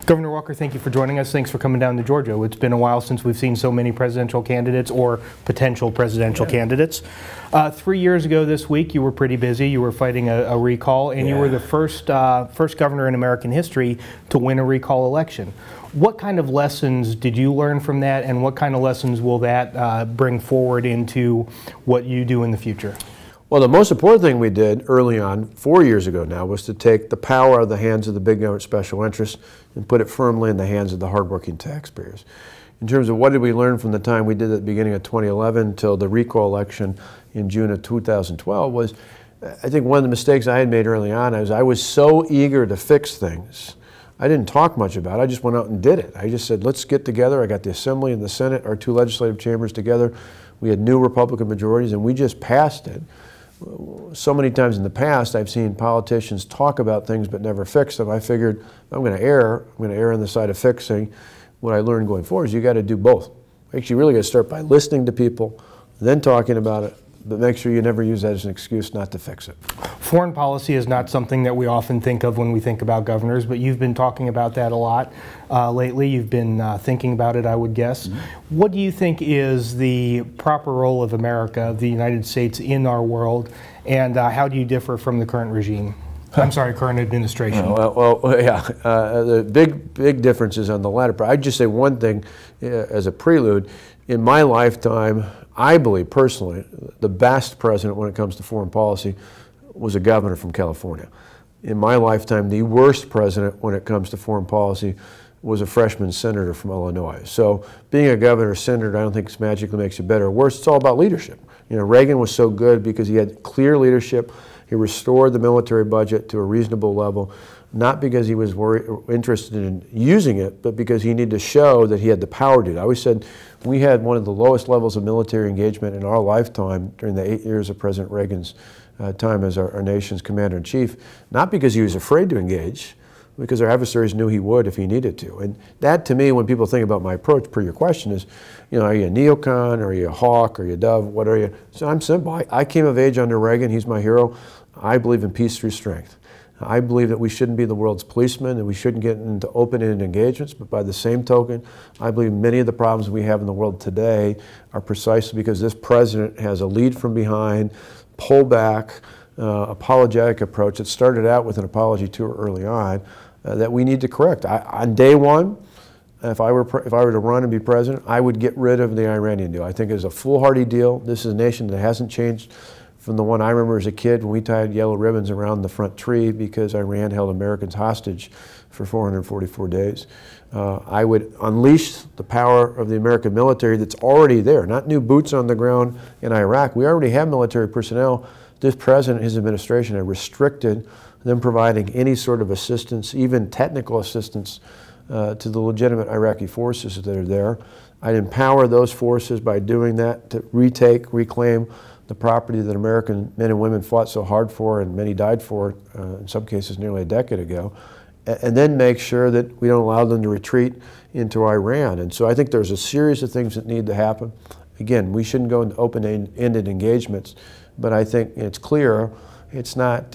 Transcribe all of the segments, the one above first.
Governor Walker, thank you for joining us. Thanks for coming down to Georgia. It's been a while since we've seen so many presidential candidates or potential presidential candidates. 3 years ago this week, you were pretty busy. You were fighting a recall, and you were the first governor in American history to win a recall election. What kind of lessons did you learn from that, and what kind of lessons will that bring forward into what you do in the future? Well, the most important thing we did early on, 4 years ago now, was to take the power out of the hands of the big government special interests and put it firmly in the hands of the hardworking taxpayers. In terms of what did we learn from the time we did at the beginning of 2011 until the recall election in June of 2012 was, I think one of the mistakes I had made early on is I was so eager to fix things. I didn't talk much about it. I just went out and did it. I just said, let's get together. I got the Assembly and the Senate, our two legislative chambers together. We had new Republican majorities, and we just passed it. So many times in the past, I've seen politicians talk about things but never fix them. I figured I'm going to err on the side of fixing. What I learned going forward is you got to do both. Actually, you really got to start by listening to people, then talking about it, but make sure you never use that as an excuse not to fix it. Foreign policy is not something that we often think of when we think about governors, but you've been talking about that a lot lately. You've been thinking about it, I would guess. Mm-hmm. What do you think is the proper role of America, of the United States in our world, and how do you differ from the current regime? I'm sorry, current administration. The big differences on the latter part. I'd just say one thing as a prelude. In my lifetime, I believe personally, the best president when it comes to foreign policy was a governor from California. In my lifetime, the worst president when it comes to foreign policy was a freshman senator from Illinois. So being a governor or senator, I don't think magically makes you better or worse. It's all about leadership. You know, Reagan was so good because he had clear leadership. He restored the military budget to a reasonable level, not because he was interested in using it, but because he needed to show that he had the power to do it. I always said we had one of the lowest levels of military engagement in our lifetime during the 8 years of President Reagan's time as our nation's commander-in-chief, not because he was afraid to engage, because our adversaries knew he would if he needed to. And that, to me, when people think about my approach, per your question, is, you know, are you a neocon, or are you a hawk, or are you a dove, what are you? So I'm simple. I came of age under Reagan. He's my hero. I believe in peace through strength. I believe that we shouldn't be the world's policemen, and we shouldn't get into open-ended engagements, but by the same token, I believe many of the problems we have in the world today are precisely because this president has a lead from behind, pull back, apologetic approach that started out with an apology tour early on that we need to correct. On day one, if I were to run and be president, I would get rid of the Iranian deal. I think it's a foolhardy deal. This is a nation that hasn't changed from the one I remember as a kid when we tied yellow ribbons around the front tree because Iran held Americans hostage for 444 days. I would unleash the power of the American military that's already there, not new boots on the ground in Iraq. We already have military personnel. This president and his administration have restricted them providing any sort of assistance, even technical assistance, to the legitimate Iraqi forces that are there. I'd empower those forces by doing that to reclaim the property that American men and women fought so hard for and many died for, in some cases nearly a decade ago, and then make sure that we don't allow them to retreat into Iran. And so I think there's a series of things that need to happen. Again, we shouldn't go into open-ended engagements, but I think it's clear it's not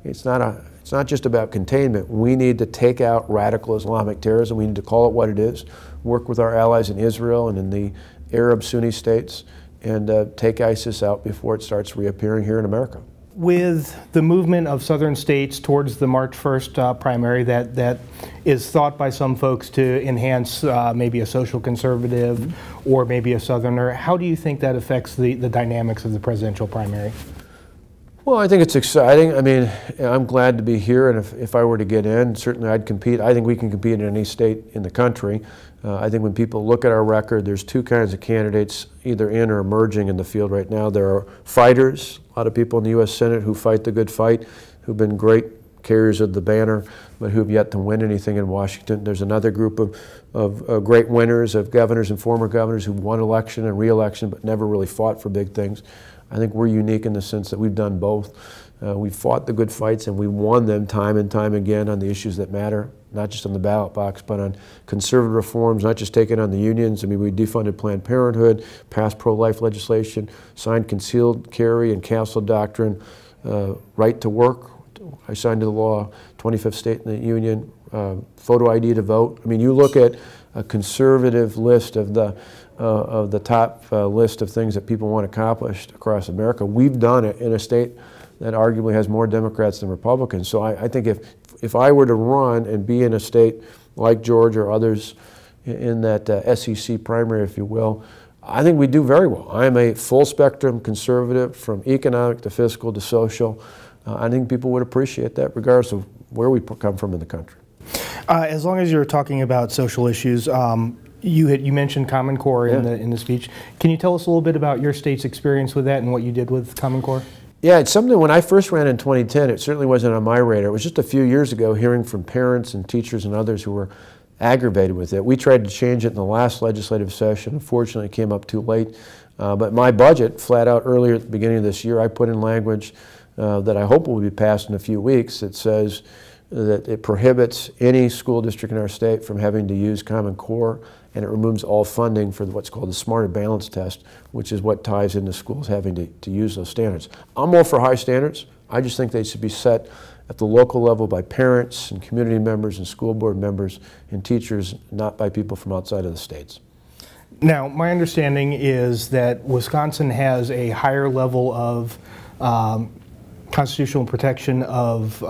just about containment. We need to take out radical Islamic terrorism. We need to call it what it is, work with our allies in Israel and in the Arab Sunni states, and take ISIS out before it starts reappearing here in America. With the movement of southern states towards the March 1st primary that is thought by some folks to enhance maybe a social conservative or maybe a southerner, how do you think that affects the dynamics of the presidential primary? Well, I think it's exciting. I mean, I'm glad to be here, and if I were to get in, certainly I'd compete. I think we can compete in any state in the country. I think when people look at our record, there's two kinds of candidates either in or emerging in the field right now. There are fighters, a lot of people in the U.S. Senate who fight the good fight, who've been great carriers of the banner, but who've yet to win anything in Washington. There's another group of great winners, of governors and former governors who won election and re-election but never really fought for big things. I think we're unique in the sense that we've done both. We've fought the good fights and we won them time and time again on the issues that matter, not just on the ballot box, but on conservative reforms, not just taking on the unions. I mean, we defunded Planned Parenthood, passed pro-life legislation, signed concealed carry and castle doctrine, right to work. I signed into law, 25th state in the union, photo ID to vote. I mean, you look at a conservative list of the top list of things that people want accomplished across America. We've done it in a state that arguably has more Democrats than Republicans. So I think if I were to run and be in a state like Georgia or others in that SEC primary, if you will, I think we do very well. I am a full spectrum conservative from economic to fiscal to social. I think people would appreciate that regardless of where we come from in the country. As long as you're talking about social issues, you mentioned Common Core in the speech. Can you tell us a little bit about your state's experience with that and what you did with Common Core? Yeah, it's something when I first ran in 2010, it certainly wasn't on my radar. It was just a few years ago hearing from parents and teachers and others who were aggravated with it. We tried to change it in the last legislative session. Unfortunately, it came up too late. But my budget, flat out earlier at the beginning of this year, I put in language that I hope will be passed in a few weeks that says that it prohibits any school district in our state from having to use Common Core, and it removes all funding for what's called the Smarter Balance Test, which is what ties into schools having to use those standards. I'm all for high standards. I just think they should be set at the local level by parents and community members and school board members and teachers, not by people from outside of the states. Now, my understanding is that Wisconsin has a higher level of constitutional protection of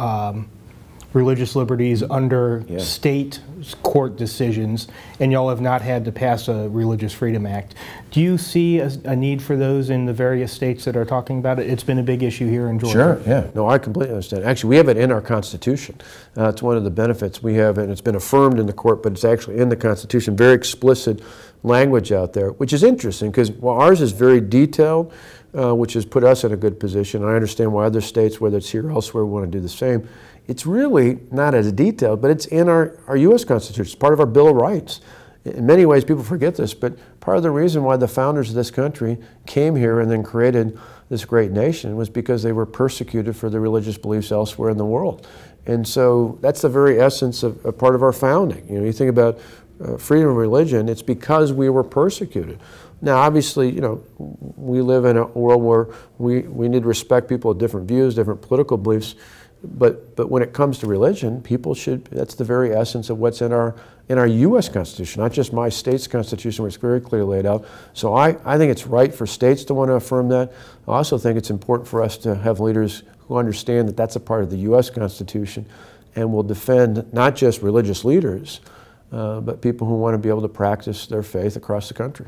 religious liberties under state court decisions, and y'all have not had to pass a Religious Freedom Act. Do you see a need for those in the various states that are talking about it? It's been a big issue here in Georgia. Sure, yeah. No, I completely understand. Actually, we have it in our Constitution. It's one of the benefits we have, and it's been affirmed in the court, but it's actually in the Constitution, very explicit language out there, which is interesting because while ours is very detailed, which has put us in a good position, and I understand why other states, whether it's here or elsewhere, want to do the same. It's really not as detailed, but it's in our U.S. Constitution. It's part of our Bill of Rights. In many ways, people forget this, but part of the reason why the founders of this country came here and then created this great nation was because they were persecuted for their religious beliefs elsewhere in the world. And so that's the very essence of a part of our founding. You know, you think about freedom of religion, it's because we were persecuted. Now, obviously, you know, we live in a world where we need to respect people with different views, different political beliefs, but when it comes to religion, people should, that's the very essence of what's in our U.S. Constitution, not just my state's Constitution, where it's very clearly laid out. So I think it's right for states to want to affirm that. I also think it's important for us to have leaders who understand that that's a part of the U.S. Constitution and will defend not just religious leaders, but people who want to be able to practice their faith across the country.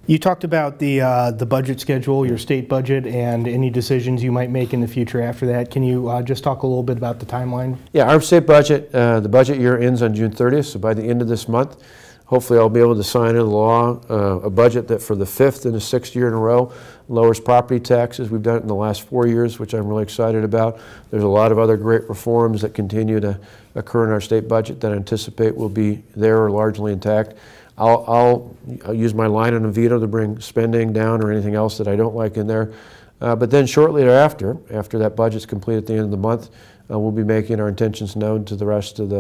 You talked about the budget schedule, your state budget, and any decisions you might make in the future after that. Can you just talk a little bit about the timeline? Yeah, our state budget, the budget year ends on June 30th, so by the end of this month, hopefully I'll be able to sign into law a budget that for the 5th and the 6th year in a row lowers property taxes. We've done it in the last 4 years, which I'm really excited about. There's a lot of other great reforms that continue to occur in our state budget that I anticipate will be there or largely intact. I'll use my line on a veto to bring spending down or anything else that I don't like in there. But then shortly thereafter, after that budget's complete at the end of the month, we'll be making our intentions known to the rest of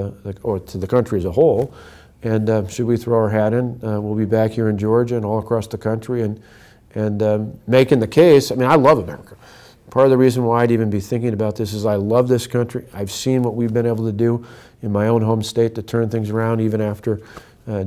or to the country as a whole. And should we throw our hat in, we'll be back here in Georgia and all across the country and making the case. I mean, I love America. Part of the reason why I'd even be thinking about this is I love this country. I've seen what we've been able to do in my own home state to turn things around even after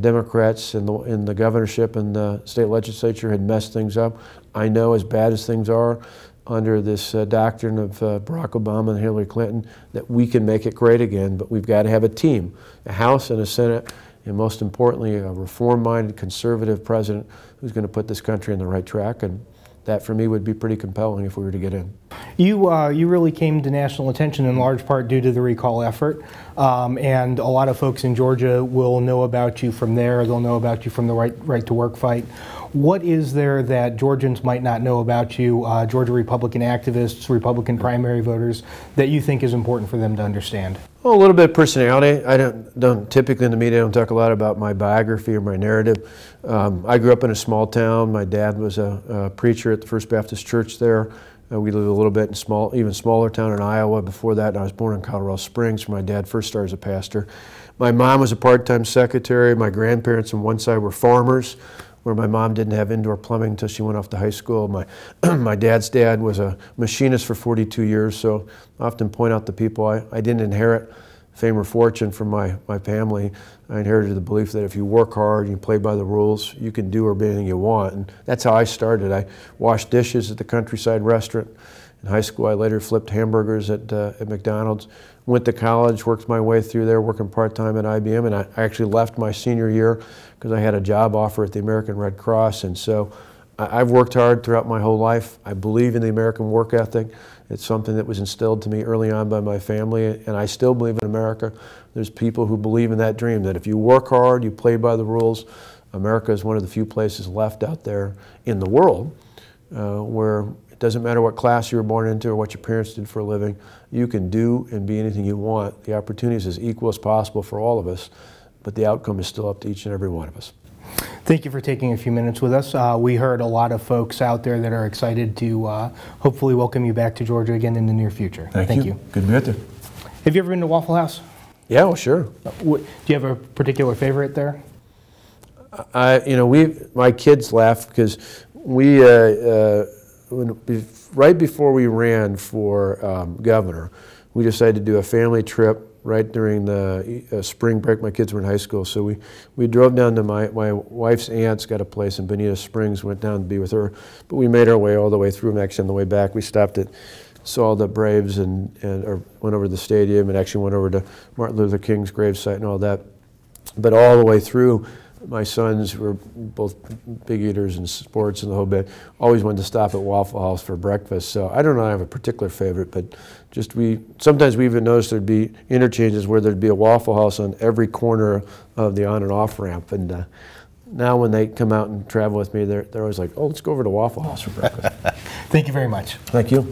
Democrats in the governorship and the state legislature had messed things up. I know as bad as things are under this doctrine of Barack Obama and Hillary Clinton that we can make it great again, but we've got to have a team, a House and a Senate, and most importantly, a reform-minded conservative president who's going to put this country on the right track, and that for me would be pretty compelling if we were to get in. You really came to national attention in large part due to the recall effort, and a lot of folks in Georgia will know about you from there. They'll know about you from the right to work fight. What is there that Georgians might not know about you, Georgia Republican activists, Republican primary voters, that you think is important for them to understand? Well, a little bit of personality. I don't typically in the media, I don't talk a lot about my biography or my narrative. I grew up in a small town. My dad was a preacher at the First Baptist Church there. We lived a little bit in even smaller town in Iowa before that, and I was born in Colorado Springs where my dad first started as a pastor. My mom was a part-time secretary. My grandparents on one side were farmers, where my mom didn't have indoor plumbing until she went off to high school. My dad's dad was a machinist for 42 years, so I often point out to people I didn't inherit fame or fortune from my family. I inherited the belief that if you work hard and you play by the rules, you can do or be anything you want. And that's how I started. I washed dishes at the Countryside restaurant. In high school, I later flipped hamburgers at McDonald's. Went to college, worked my way through there, working part-time at IBM, and I actually left my senior year because I had a job offer at the American Red Cross. And so I've worked hard throughout my whole life. I believe in the American work ethic. It's something that was instilled to me early on by my family, and I still believe in America. There's people who believe in that dream, that if you work hard, you play by the rules. America is one of the few places left out there in the world where it doesn't matter what class you were born into or what your parents did for a living. You can do and be anything you want. The opportunity is as equal as possible for all of us, but the outcome is still up to each and every one of us. Thank you for taking a few minutes with us. We heard a lot of folks out there that are excited to hopefully welcome you back to Georgia again in the near future. Thank you. Good to be out there. Have you ever been to Waffle House? Yeah, well, sure. Do you have a particular favorite there? My kids laugh because we, right before we ran for governor, we decided to do a family trip right during the spring break. My kids were in high school, so we drove down to my wife's aunt's got a place in Bonita Springs, went down to be with her, but we made our way all the way through, and actually on the way back we stopped at, saw the Braves and went over to the stadium and actually went over to Martin Luther King's gravesite and all that. But all the way through, my sons were both big eaters in sports and the whole bit, always wanted to stop at Waffle House for breakfast. So I don't know I have a particular favorite, but just sometimes we even noticed there'd be interchanges where there'd be a Waffle House on every corner of the on and off ramp. And now when they come out and travel with me, they're always like, oh, let's go over to Waffle House for breakfast. Thank you very much. Thank you.